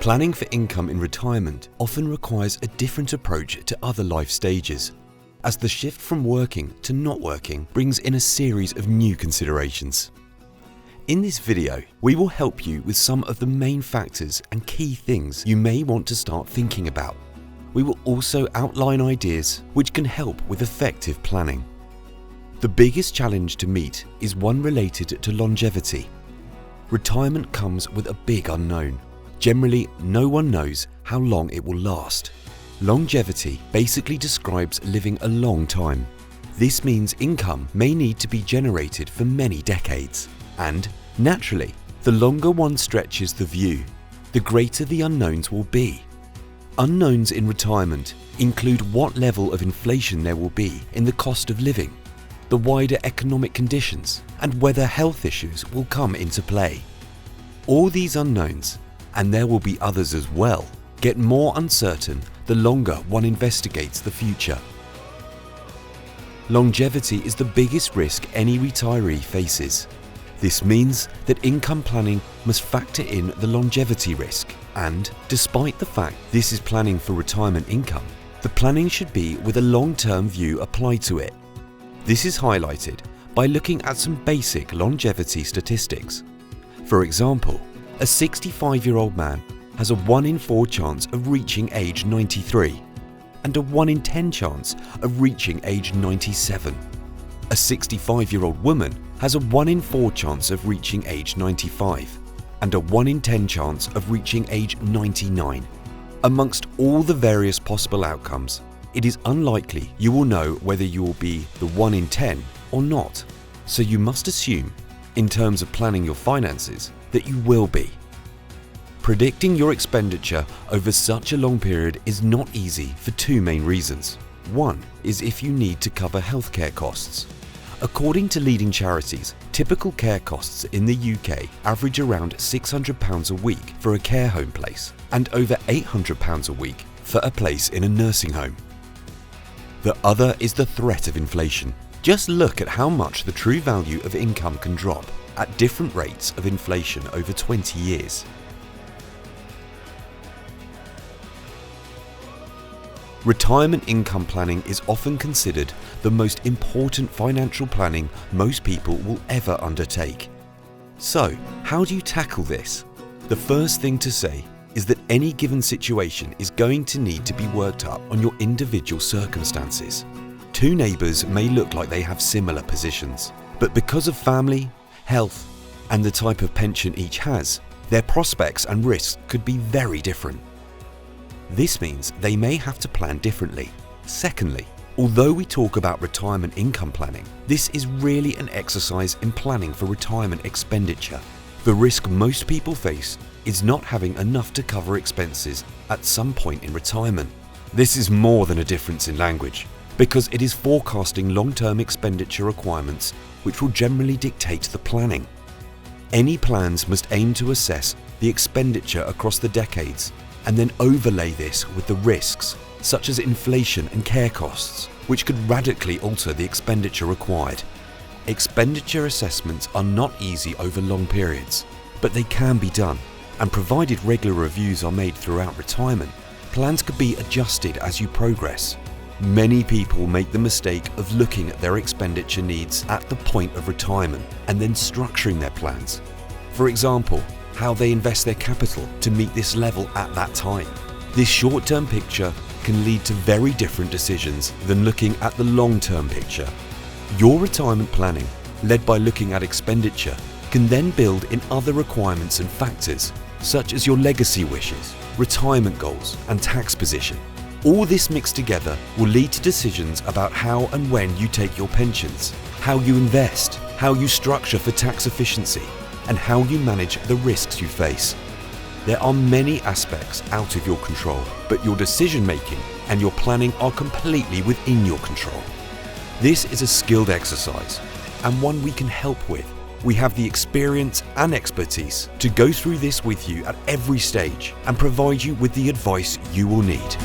Planning for income in retirement often requires a different approach to other life stages, as the shift from working to not working brings in a series of new considerations. In this video, we will help you with some of the main factors and key things you may want to start thinking about. We will also outline ideas which can help with effective planning. The biggest challenge to meet is one related to longevity. Retirement comes with a big unknown. Generally, no one knows how long it will last. Longevity basically describes living a long time. This means income may need to be generated for many decades. And, naturally, the longer one stretches the view, the greater the unknowns will be. Unknowns in retirement include what level of inflation there will be in the cost of living, the wider economic conditions, and whether health issues will come into play. All these unknowns, and there will be others as well, get more uncertain the longer one investigates the future. Longevity is the biggest risk any retiree faces. This means that income planning must factor in the longevity risk, and despite the fact this is planning for retirement income, the planning should be with a long-term view applied to it. This is highlighted by looking at some basic longevity statistics. For example, a 65-year-old man has a 1 in 4 chance of reaching age 93 and a 1 in 10 chance of reaching age 97. A 65-year-old woman has a 1 in 4 chance of reaching age 95 and a 1 in 10 chance of reaching age 99. Amongst all the various possible outcomes, it is unlikely you will know whether you will be the 1 in 10 or not. So you must assume, in terms of planning your finances, that you will be. Predicting your expenditure over such a long period is not easy for two main reasons. One is if you need to cover healthcare costs. According to leading charities, typical care costs in the UK average around £600 a week for a care home place and over £800 a week for a place in a nursing home. The other is the threat of inflation. Just look at how much the true value of income can drop at different rates of inflation over 20 years. Retirement income planning is often considered the most important financial planning most people will ever undertake. So, how do you tackle this? The first thing to say is that any given situation is going to need to be worked up on your individual circumstances. Two neighbours may look like they have similar positions, but because of family, health, and the type of pension each has, their prospects and risks could be very different. This means they may have to plan differently. Secondly, although we talk about retirement income planning, this is really an exercise in planning for retirement expenditure. The risk most people face is not having enough to cover expenses at some point in retirement. This is more than a difference in language, because it is forecasting long-term expenditure requirements which will generally dictate the planning. Any plans must aim to assess the expenditure across the decades and then overlay this with the risks, such as inflation and care costs, which could radically alter the expenditure required. Expenditure assessments are not easy over long periods, but they can be done, and provided regular reviews are made throughout retirement, plans could be adjusted as you progress. Many people make the mistake of looking at their expenditure needs at the point of retirement and then structuring their plans. For example, how they invest their capital to meet this level at that time. This short-term picture can lead to very different decisions than looking at the long-term picture. Your retirement planning, led by looking at expenditure, can then build in other requirements and factors, such as your legacy wishes, retirement goals, and tax position. All this mixed together will lead to decisions about how and when you take your pensions, how you invest, how you structure for tax efficiency, and how you manage the risks you face. There are many aspects out of your control, but your decision-making and your planning are completely within your control. This is a skilled exercise, and one we can help with. We have the experience and expertise to go through this with you at every stage and provide you with the advice you will need.